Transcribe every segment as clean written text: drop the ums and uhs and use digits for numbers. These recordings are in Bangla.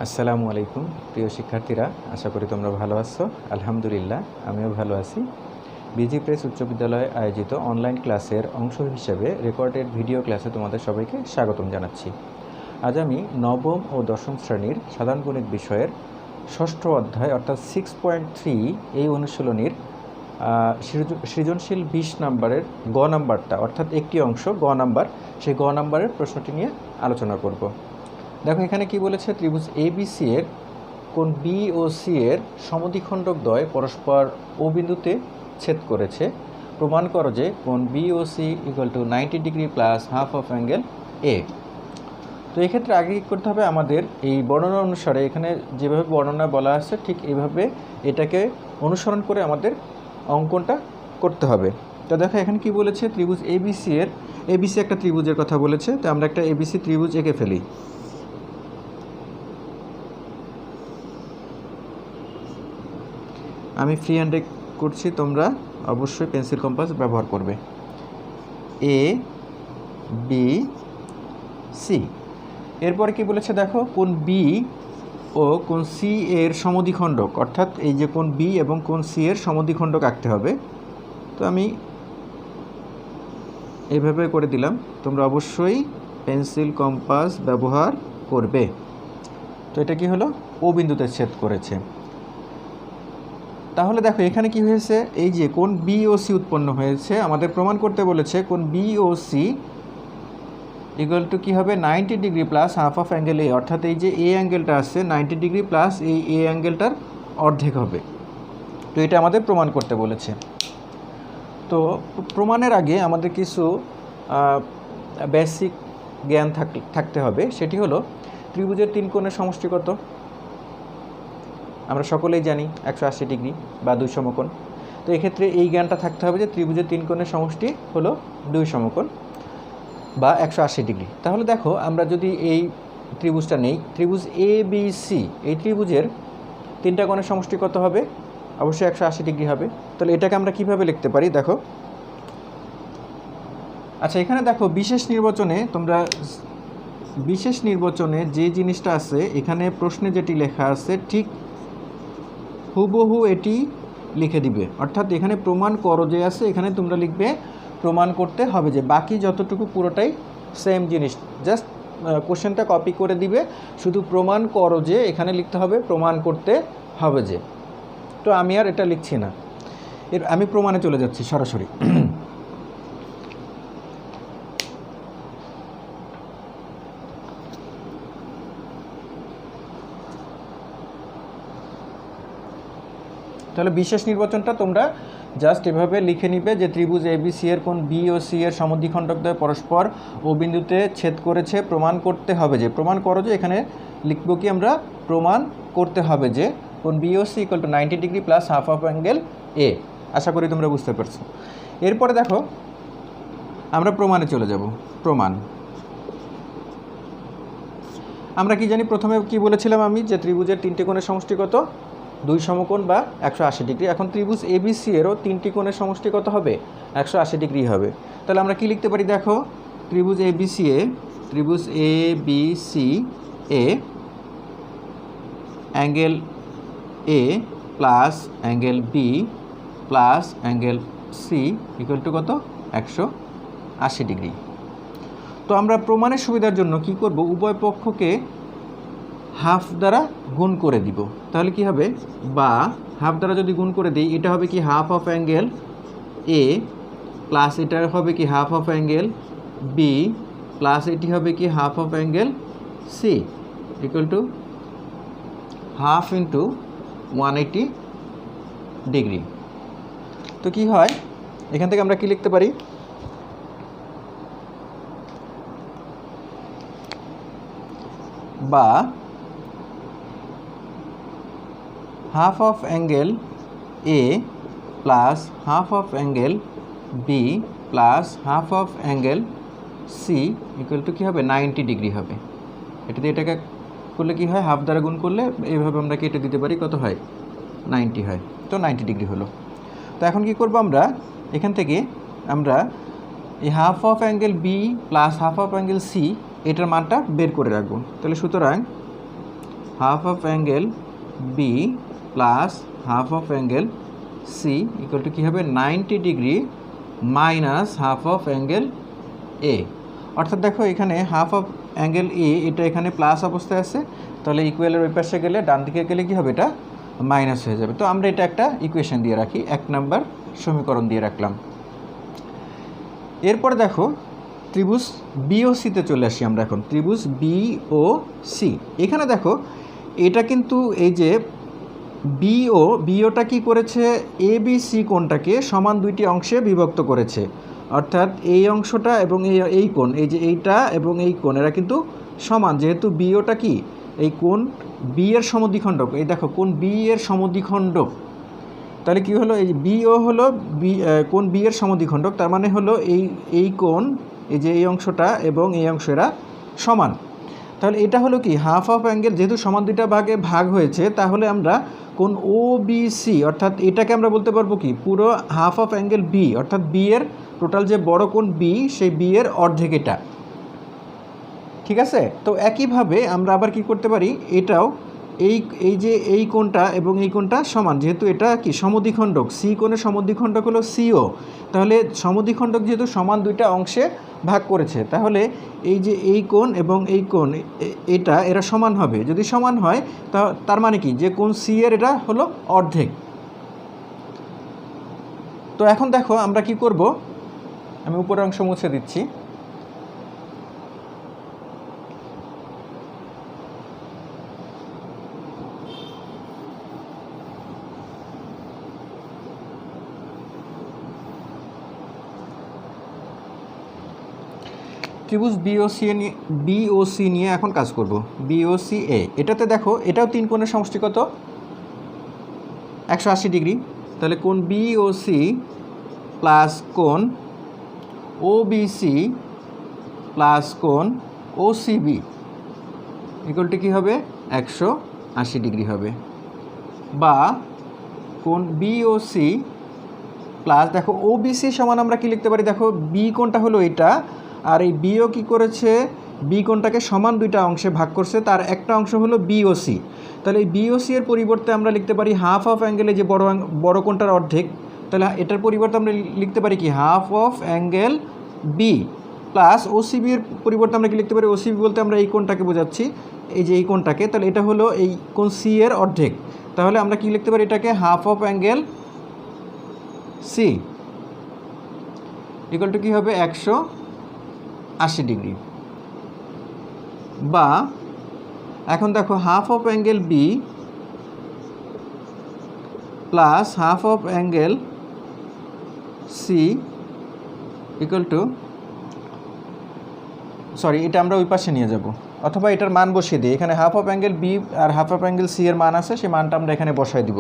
আসসালামু আলাইকুম প্রিয় শিক্ষার্থীরা, আশা করি তোমরা ভালো আছো। আলহামদুলিল্লাহ, আমিও ভালো আছি। বিজি প্রেস উচ্চ বিদ্যালয়ে আয়োজিত অনলাইন ক্লাসের অংশ হিসেবে রেকর্ডেড ভিডিও ক্লাসে তোমাদের সবাইকে স্বাগতম জানাচ্ছি। আজ আমি নবম ও দশম শ্রেণীর সাধারণ গণিত বিষয়ের ষষ্ঠ অধ্যায় অর্থাৎ 6.3 এই অনুশীলনীর সৃজনশীল 20 নম্বরের গ নাম্বারটা অর্থাৎ একটি অংশ গ নাম্বার, সেই গ নাম্বারের প্রশ্নটি নিয়ে আলোচনা করব। দেখো এখানে কি বলেছে, ত্রিভুজ এবিসি এর কোণ বি ও সি এর সমদ্বিখণ্ডক দ্বয় পরস্পর ও বিন্দুতে ছেদ করেছে, প্রমাণ করো যে কোণ B O C equal to 90 degree plus half of angle A. তো এক্ষেত্রে আগে কী করতে হবে, আমাদের এই বর্ণনা অনুসারে এখানে যেভাবে বর্ণনা বলা আছে ঠিক এইভাবে এটাকে অনুসরণ করে আমাদের অঙ্কনটা করতে হবে। তো দেখো এখানে কি বলেছে, ত্রিভুজ এবিসি একটা ত্রিভুজের কথা বলেছে। তো আমরা একটা এবিসি ত্রিভুজ এঁকে ফেলি। আমি ফ্রি হ্যান্ডে করছি, তোমরা অবশ্যই পেন্সিল কম্পাস ব্যবহার করবে। এ বি সি, এরপরে কি বলেছে দেখো, কোণ বি ও কোণ সি এর সমদ্বিখণ্ডক, অর্থাৎ এই যে কোণ বি এবং কোণ সি এর সমদ্বিখণ্ডক আঁকতে হবে। তো আমি এইভাবে করে দিলাম, তোমরা অবশ্যই পেন্সিল কম্পাস ব্যবহার করবে। তো এটা কি হলো, ও বিন্দুতে ছেদ করেছে। তাহলে দেখো এখানে কি হয়েছে, এই যে কোণ বি ও সি উৎপন্ন হয়েছে, আমাদের প্রমাণ করতে বলেছে কোণ B O C equal to কী হবে 90 degree plus half of angle A, অর্থাৎ এই যে এ অ্যাঙ্গেলটা আছে 90 ডিগ্রি প্লাস এই এ অ্যাঙ্গেলটার অর্ধেক হবে। তো এটা আমাদের প্রমাণ করতে বলেছে। তো প্রমাণের আগে আমাদের কিছু বেসিক জ্ঞান থাকতে হবে। সেটি হলো ত্রিভুজের তিন কোণের সমষ্টি কত? আমরা সকলেই জানি 180 ডিগ্রি বা 2 সমকোণ। তো এক্ষেত্রে এই জ্ঞানটা থাকতে হবে যে ত্রিভুজের তিন কোণের সমষ্টি হলো 2 সমকোণ বা 180 ডিগ্রি। তাহলে দেখো আমরা যদি এই ত্রিভুজটা নেই, ত্রিভুজ এ বি সি, এই ত্রিভুজের তিনটা কোণের সমষ্টি কত হবে? অবশ্যই 180 ডিগ্রি হবে। তাহলে এটাকে আমরা কিভাবে লিখতে পারি দেখো। আচ্ছা, এখানে দেখো বিশেষ নির্বাচনে যে জিনিসটা আছে, এখানে প্রশ্নে যেটি লেখা আছে ঠিক হুবহু এটি লিখে দিবে। অর্থাৎ এখানে প্রমাণ করো যে আছে, এখানে তোমরা লিখবে প্রমাণ করতে হবে যে, বাকি যতটুকু পুরোটাই সেম জিনিস, জাস্ট কোশ্চেনটা কপি করে দিবে, শুধু প্রমাণ করো যে এখানে লিখতে হবে প্রমাণ করতে হবে যে। তো আমি আর এটা লিখছি না, আমি প্রমাণে চলে যাচ্ছি সরাসরি। তাহলে বিশেষ নির্বাচনটা তোমরা জাস্ট এভাবে লিখে নিবে যে ত্রিভুজ এবিসি এর কোণ বি ও সি এর সমদ্বিখণ্ডক দ্বয় পরস্পর ও বিন্দুতে ছেদ করেছে, প্রমাণ করতে হবে যে। প্রমাণ করো যে, এখানে লিখব কি আমরা, প্রমাণ করতে হবে যে কোণ B O C equal to 90 degree plus half of angle A. আশা করি তোমরা বুঝতে পারছো। এরপরে দেখো আমরা প্রমাণে চলে যাব। প্রমাণ আমরা কি জানি, প্রথমে কি বলেছিলাম আমি, যে ত্রিভুজের তিনটে কোণের সমষ্টি কত? 2 সমকোণ বা 180 ডিগ্রি। এখন ত্রিভুজ এবিসি এরও তিনটি কোণের সমষ্টি কত হবে? 180 ডিগ্রি হবে। তাহলে আমরা কি লিখতে পারি দেখো, ত্রিভুজ এ বি সি এ angle A plus angle B plus angle C equal to কত? 180 ডিগ্রি। তো আমরা প্রমাণের সুবিধার জন্য কি করব, উভয় পক্ষকে হাফ দ্বারা গুণ করে দিব। তাহলে কি হবে, বা হাফ দ্বারা যদি গুণ করে দিই, এটা হবে কি half of angle A plus এটা হবে কি half of angle B plus এটি হবে কি half of angle C equal to half into 180 degree. তো কি হয়, এখান থেকে আমরা কি লিখতে পারি, বা half of angle A plus half of angle B plus half of angle C equal to কী হবে? 90 ডিগ্রি হবে। এটাতে এটাকে করলে কি হয়, হাফ দ্বারা গুণ করলে এইভাবে আমরা কেটে দিতে পারি, কত হয়? 90 হয়। তো 90 ডিগ্রি হলো। তো এখন কি করব, আমরা এখান থেকে আমরা এই half of angle B plus half of angle C এটার মানটা বের করে রাখবো। তাহলে সুতরাং half of angle B plus half of angle C equal to কী হবে 90 degree minus half of angle A. অর্থাৎ দেখো এখানে হাফ অফ অ্যাঙ্গেল এ এটা এখানে প্লাস অবস্থায় আছে, তাহলে ইকুয়ালের ওই পাশে গেলে ডান দিকে গেলে কী হবে, এটা মাইনাস হয়ে যাবে। তো আমরা এটা একটা ইকুয়েশন দিয়ে রাখি, 1 নম্বর সমীকরণ দিয়ে রাখলাম। এরপরে দেখো ত্রিভুজ বিওসিতে চলে আসি আমরা এখন। ত্রিভুজ বিওসি, এখানে দেখো এটা কিন্তু এই যে বিওটা কি করেছে, এ বি সি কোণটাকে সমান দুইটি অংশে বিভক্ত করেছে। অর্থাৎ এই অংশটা এবং এই কোণ, এই যে এইটা এবং এই কোণ এরা কিন্তু সমান, যেহেতু বিওটা কি এই কোণ বি এর সমদ্বিখণ্ডক। এই দেখো কোণ বি এর সমদ্বিখণ্ডক, তাহলে কি হলো, এই বিও হলো কোণ বি এর সমদ্বিখণ্ডক, তার মানে হলো এই কোণ, এই যে এই অংশটা এবং এই অংশ এরা সমান। তাহলে এটা হলো কি হাফ অফ অ্যাঙ্গেল, যেহেতু সমান দুইটা ভাগে ভাগ হয়েছে, তাহলে আমরা কোণ ও বি সি অর্থাৎ এটাকে আমরা বলতে পারবো কি পুরো হাফ অফ অ্যাঙ্গেল বি, অর্থাৎ বি এর টোটাল যে বড় কোণ বি, সেই বি এর অর্ধেক এটা। ঠিক আছে, তো একইভাবে আমরা আবার কি করতে পারি, এটাও এই যে এই কোণটা এবং এই কোণটা সমান, যেহেতু এটা কি সমদ্বিখণ্ডক, সি কোণের সমদ্বিখণ্ডক হলো সিও, তাহলে সমদ্বিখণ্ডক যেহেতু সমান দুইটা অংশে ভাগ করেছে, তাহলে এই যে এই কোণ এবং এই কোণ এরা সমান হবে। যদি সমান হয় তার মানে কি যে কোণ সি এর এটা হলো অর্ধেক। তো এখন দেখো আমরা কি করব, আমি উপরের অংশ মুছে দিচ্ছি। ত্রিভুজ বিওসি নিয়ে এখন কাজ করব। বিওসি এ, এটাতে দেখো এটাও 3 কোণের সমষ্টি কত, 180 ডিগ্রি। তাহলে কোণ বিওসি প্লাস কোণ ওবিসি প্লাস কোণ ওসিবি ইকুয়াল টু কী হবে, 180 ডিগ্রি হবে। বা কোণ বিওসি প্লাস, দেখো ওবিসি সমান আমরা কি লিখতে পারি, দেখো বি কোণটা হলো এটা, আর এই বিও কি করেছে, বি কোণটাকে সমান দুইটা অংশে ভাগ করছে, তার একটা অংশ হলো বিওসি। তাহলে এই বিওসি এর পরিবর্তে আমরা লিখতে পারি হাফ অফ অ্যাঙ্গেলে যে বড় কোণটার অর্ধেক, তাহলে এটার পরিবর্তে আমরা লিখতে পারি কি half of angle B plus OCB এর পরিবর্তে আমরা কি লিখতে পারি, ওসিবি বলতে আমরা এই কোণটাকে বোঝাচ্ছি, এই যে এই কোণটাকে, তাহলে এটা হলো এই কোণ সি এর অর্ধেক। তাহলে আমরা কি লিখতে পারি, এটাকে half of angle C equal to কী হবে, 180 ডিগ্রি। বা এখন দেখো half of angle B plus half of angle C equal to, sorry এটা আমরা ওই পাশে নিয়ে যাব, অথবা এটার মান বসিয়ে দিই। এখানে হাফ অফ অ্যাঙ্গেল বি আর হাফ অফ অ্যাঙ্গেল সি এর মান আছে, সেই মানটা আমরা এখানে বসাই দিব।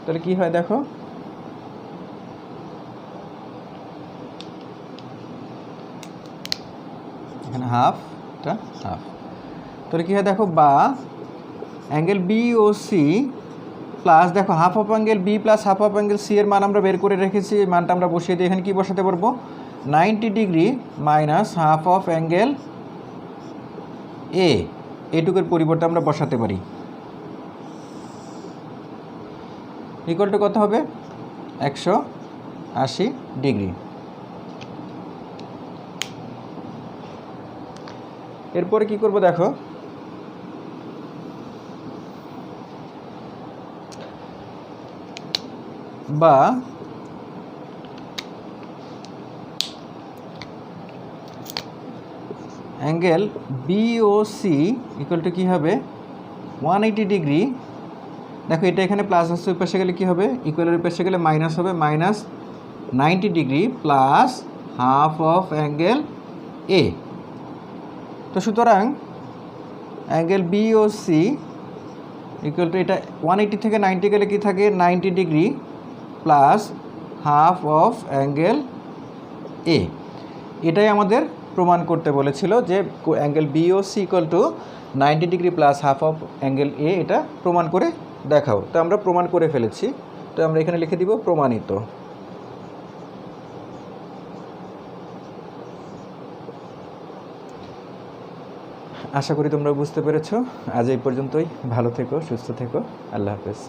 তাহলে কি হয় দেখো, এখানে হাফটা হাফ, তাহলে কী হয় দেখো, বা অ্যাঙ্গেল বি ও সি প্লাস, দেখো half of angle B plus half of angle C এর মান আমরা বের করে রেখেছি, এই মানটা আমরা বসিয়ে দিই। এখানে কী বসাতে পারবো, 90 degree minus half of angle এ, এটুকুর পরিবর্তে আমরা বসাতে পারি, ইকুয়াল টু কত হবে, 180 ডিগ্রি। এরপরে কি করব দেখো, বা অ্যাঙ্গেল বিওসি ইকুয়াল টু কী হবে, 180 ডিগ্রি। দেখো এটা এখানে প্লাস আসছে, ওই পাশে গেলে কী হবে, ইকুয়ালের পাশে গেলে মাইনাস হবে, minus 90 degree plus half of angle A. তো সুতরাং অ্যাঙ্গেল বিওসি ইকুয়াল টু, এটা 180 থেকে 90 গেলে কি থাকে, 90 degree plus half of angle এ। এটাই আমাদের প্রমাণ করতে বলেছিল যে angle BOC equal to 90 degree plus half of angle এ, এটা প্রমাণ করে দেখাও। তো আমরা প্রমাণ করে ফেলেছি, তো আমরা এখানে লিখে দিব প্রমাণিত। আশা করি তোমরা বুঝতে পেরেছো। আজ এই পর্যন্তই। ভালো থেকো, সুস্থ থেকো। আল্লাহ হাফেজ।